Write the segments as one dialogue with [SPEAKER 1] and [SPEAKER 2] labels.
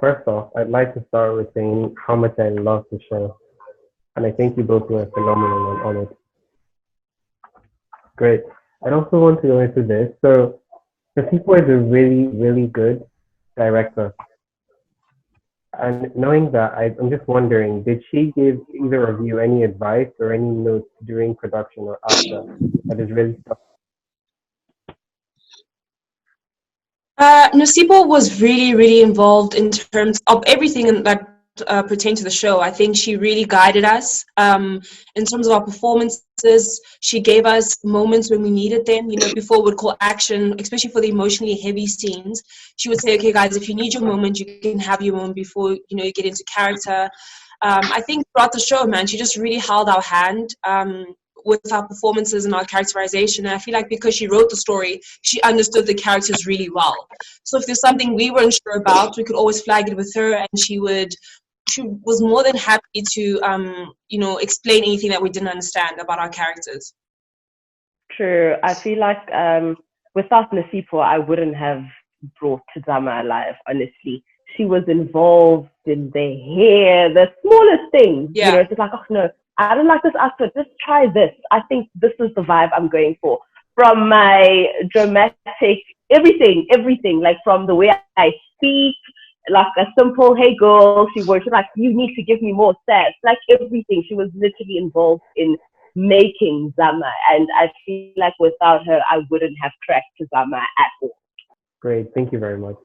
[SPEAKER 1] First off, I'd like to start with saying how much I love the show, and I think you both were phenomenal on it. Great. I'd also want to go into this. So, Nasipo is a really, really good director. And knowing that, I'm just wondering, did she give either of you any advice or any notes during production or after that is really stuck?
[SPEAKER 2] Nasibo was really, really involved in terms of everything that pertained to the show. I think she really guided us in terms of our performances. She gave us moments when we needed them, before we'd call action, especially for the emotionally heavy scenes. She would say, okay, guys, if you need your moment, you can have your moment before, you get into character. I think throughout the show, man, she just really held our hand. With our performances and our characterization. And I feel like because she wrote the story, she understood the characters really well. So if there's something we weren't sure about, we could always flag it with her, and she was more than happy to explain anything that we didn't understand about our characters.
[SPEAKER 3] True. I feel like without Nasipo, I wouldn't have brought Tazama alive, honestly. She was involved in the hair, the smallest things.
[SPEAKER 2] Yeah.
[SPEAKER 3] It's like, oh no, I don't like this outfit. Just try this. I think this is the vibe I'm going for. From my dramatic, everything, like from the way I speak, like a simple, hey girl, she's like, you need to give me more sass, like everything. She was literally involved in making Zama. And I feel like without her, I wouldn't have cracked Zama at all.
[SPEAKER 1] Great. Thank you very much.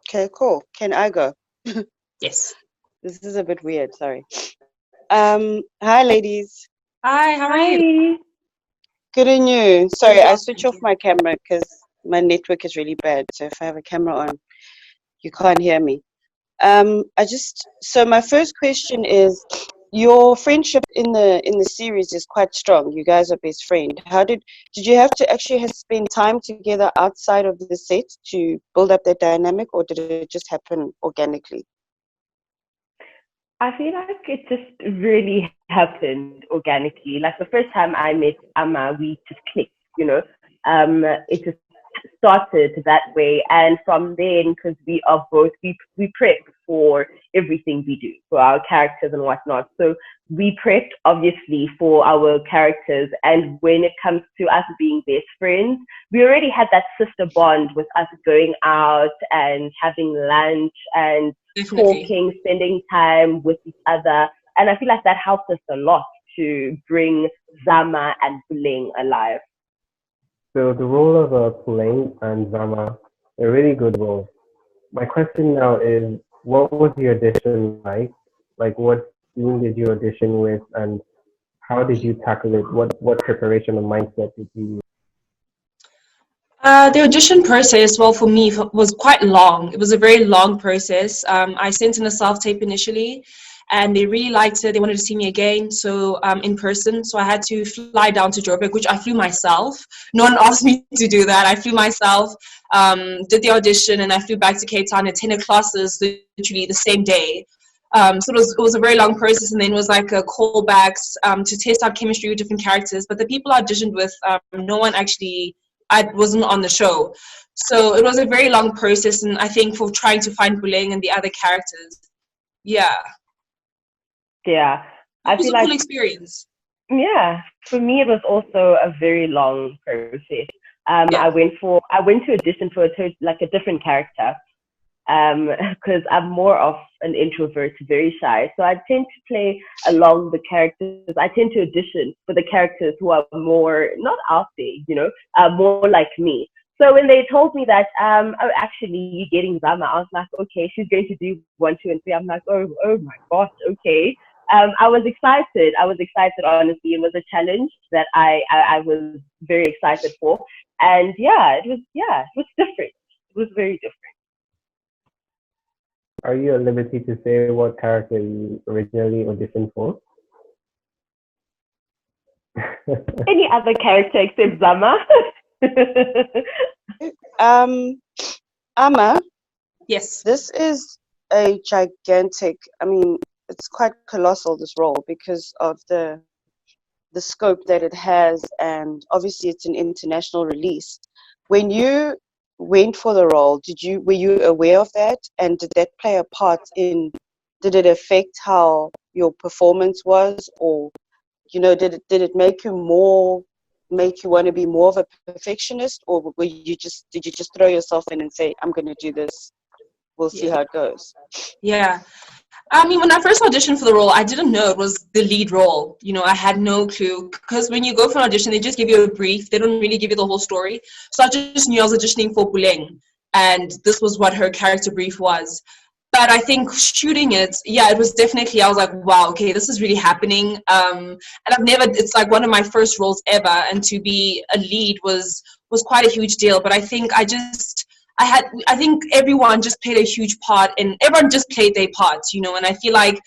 [SPEAKER 4] Okay, cool. Can I go?
[SPEAKER 2] Yes.
[SPEAKER 4] This is a bit weird, sorry. Hi ladies.
[SPEAKER 2] Hi, how are you?
[SPEAKER 4] Good and you? Sorry, I switch off my camera because my network is really bad. So if I have a camera on, you can't hear me. So my first question is, your friendship in the series is quite strong. You guys are best friend. How did you have to actually spend time together outside of the set to build up that dynamic, or did it just happen organically?
[SPEAKER 3] I feel like it just really happened organically. Like the first time I met Ama, we just clicked, it just started that way. And from then, because we are both, we prep for everything we do, for our characters and whatnot. So we prepped obviously for our characters. And when it comes to us being best friends, we already had that sister bond with us going out and having lunch and
[SPEAKER 2] Definitely.
[SPEAKER 3] talking, spending time with each other. And I feel like that helped us a lot to bring Zama and Buling alive.
[SPEAKER 1] So the role of Puleng and Zama, a really good role. My question now is, what was the audition like? Like, what scene did you audition with, and how did you tackle it? What preparation and mindset did you use?
[SPEAKER 2] The audition process, well, for me, was quite long. It was a very long process. I sent in a self-tape initially, and they really liked it. They wanted to see me again, so in person. So I had to fly down to Joburg, which I flew myself. No one asked me to do that. I flew myself, did the audition, and I flew back to Cape Town, attended classes literally the same day. So it was a very long process, and then it was like a callbacks to test out chemistry with different characters. But the people I auditioned with, no one actually, I wasn't on the show. So it was a very long process, and I think for trying to find Buleng and the other characters. Yeah.
[SPEAKER 3] Yeah.
[SPEAKER 2] It was a cool experience.
[SPEAKER 3] Yeah. For me, it was also a very long process. I went to audition for a different character. Because I'm more of an introvert, very shy. So I tend to play along the characters. I tend to audition for the characters who are more, not out there, more like me. So when they told me that, oh, actually, you're getting Zama, I was like, okay, she's going to do 1, 2, and 3. I'm like, oh my gosh, okay. I was excited. Honestly. It was a challenge that I was very excited for. And it was different. It was very different.
[SPEAKER 1] Are you at liberty to say what character you originally auditioned for?
[SPEAKER 3] Any other character except Zama?
[SPEAKER 4] Ama?
[SPEAKER 2] Yes.
[SPEAKER 4] This is a gigantic, it's quite colossal, this role, because of the scope that it has, and obviously it's an international release. When you went for the role, were you aware of that, and did that play a part in? Did it affect how your performance was, or did it make you want to be more of a perfectionist, or did you just throw yourself in and say, I'm going to do this, we'll see how it goes?
[SPEAKER 2] Yeah. I mean, when I first auditioned for the role, I didn't know it was the lead role. I had no clue, because when you go for an audition, they just give you a brief. They don't really give you the whole story. So I just knew I was auditioning for Buleng, and this was what her character brief was. But I think shooting it, yeah, it was definitely, I was like, wow, okay, this is really happening. And it's like one of my first roles ever, and to be a lead was quite a huge deal. But I think I think everyone just played a huge part, and everyone just played their parts, and I feel like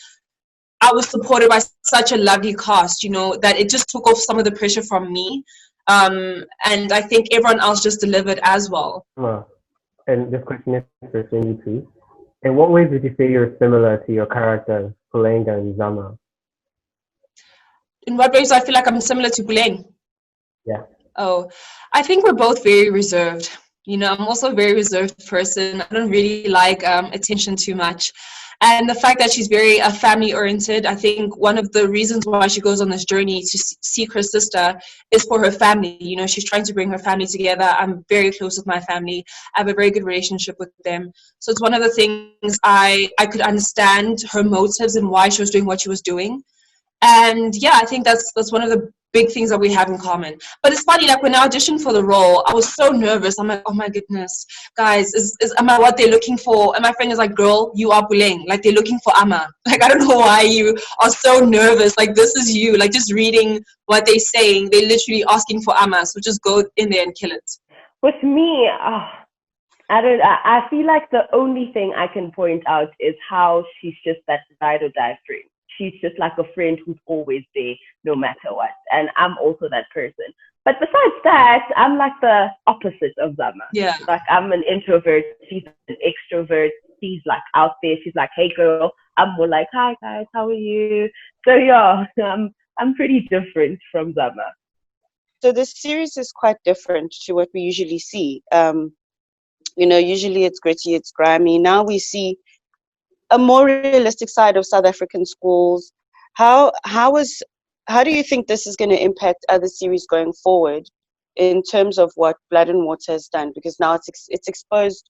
[SPEAKER 2] I was supported by such a lovely cast, that it just took off some of the pressure from me. And I think everyone else just delivered as well.
[SPEAKER 1] And this question is for Cindy, please. In what ways would you say you're similar to your characters, Pulenga and Zama?
[SPEAKER 2] In what ways do I feel like I'm similar to Buleng?
[SPEAKER 1] Yeah.
[SPEAKER 2] Oh, I think we're both very reserved. I'm also a very reserved person. I don't really like attention too much. And the fact that she's very family oriented, I think one of the reasons why she goes on this journey to seek her sister is for her family. She's trying to bring her family together. I'm very close with my family. I have a very good relationship with them. So it's one of the things I could understand her motives and why she was doing what she was doing. And yeah, I think that's one of the big things that we have in common. But it's funny, like when I auditioned for the role, I was so nervous. I'm like, oh my goodness, guys, am I what they're looking for? And my friend is like, girl, you are Buleng. Like, they're looking for Ama. Like, I don't know why you are so nervous. Like, this is you. Like, just reading what they're saying, they're literally asking for Ama. So just go in there and kill it.
[SPEAKER 3] With me, I feel like the only thing I can point out is how she's just that ride or die friend. She's just like a friend who's always there no matter what. And I'm also that person. But besides that, I'm like the opposite of Zama.
[SPEAKER 2] Yeah.
[SPEAKER 3] Like, I'm an introvert. She's an extrovert. She's like out there. She's like, hey girl. I'm more like, hi guys, how are you? So yeah, I'm pretty different from Zama.
[SPEAKER 4] So this series is quite different to what we usually see. Usually it's gritty, it's grimy. Now we see a more realistic side of South African schools. How do you think this is going to impact other series going forward in terms of what Blood and Water has done? Because now it's exposed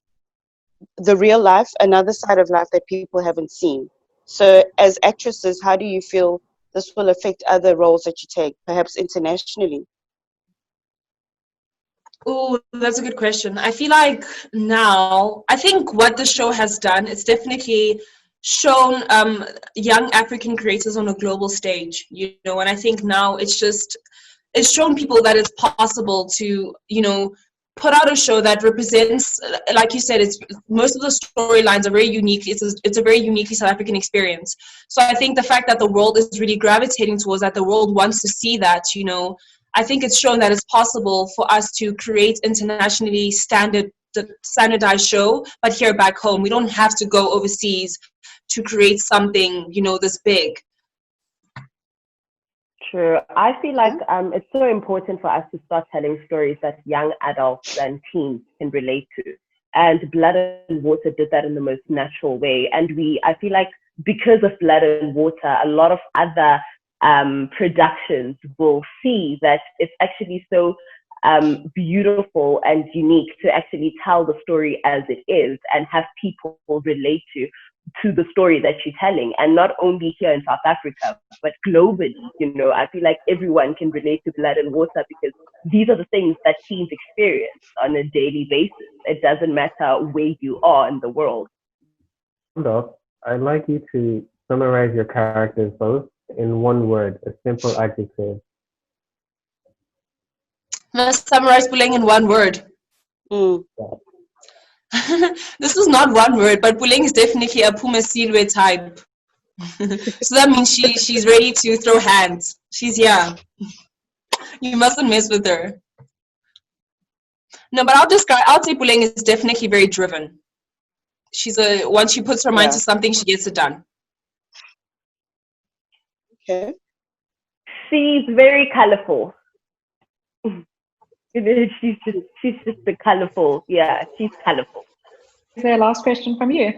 [SPEAKER 4] the real life, another side of life that people haven't seen. So as actresses, how do you feel this will affect other roles that you take, perhaps internationally?
[SPEAKER 2] Oh, that's a good question. I feel like now, I think what the show has done, it's definitely shown young African creators on a global stage, and I think now it's shown people that it's possible to, put out a show that represents, like you said, it's most of the storylines are very unique. It's a very uniquely South African experience. So I think the fact that the world is really gravitating towards that, the world wants to see that, I think it's shown that it's possible for us to create internationally standardized show, but here back home. We don't have to go overseas to create something, this big.
[SPEAKER 3] True. I feel like it's so important for us to start telling stories that young adults and teens can relate to. And Blood and Water did that in the most natural way. And I feel like because of Blood and Water, a lot of other productions will see that it's actually so beautiful and unique to actually tell the story as it is and have people relate to the story that you're telling, and not only here in South Africa but globally. I feel like everyone can relate to Blood and Water because these are the things that teens experience on a daily basis. It doesn't matter where you are in the world.
[SPEAKER 1] I'd like you to summarize your characters both in one word, a simple adjective.
[SPEAKER 2] Let's summarize Buleng in one word.
[SPEAKER 1] Yeah.
[SPEAKER 2] This is not one word, but Buleng is definitely a Pumasilwe type. So that means she's ready to throw hands. She's You mustn't mess with her. No, but I'll say Buleng is definitely very driven. Once she puts her mind to something, she gets it done.
[SPEAKER 4] Okay.
[SPEAKER 3] She's very colorful. She's just the colorful. Yeah, she's colorful.
[SPEAKER 5] Is there a last question from you?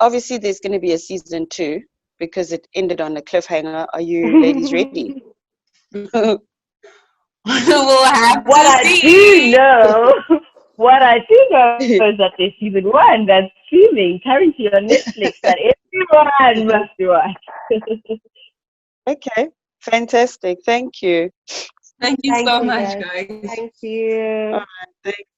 [SPEAKER 4] Obviously, there's going to be a season 2 because it ended on a cliffhanger. Are you ladies ready?
[SPEAKER 2] We'll have
[SPEAKER 3] What
[SPEAKER 2] to
[SPEAKER 3] I
[SPEAKER 2] see.
[SPEAKER 3] do know, is that there's season 1 that's streaming currently on Netflix that everyone must watch.
[SPEAKER 4] Okay, fantastic. Thank you.
[SPEAKER 2] Thank you
[SPEAKER 3] Thank
[SPEAKER 2] so
[SPEAKER 3] you,
[SPEAKER 2] much,
[SPEAKER 3] guys.
[SPEAKER 2] guys.
[SPEAKER 3] Thank you.
[SPEAKER 4] All right, thanks.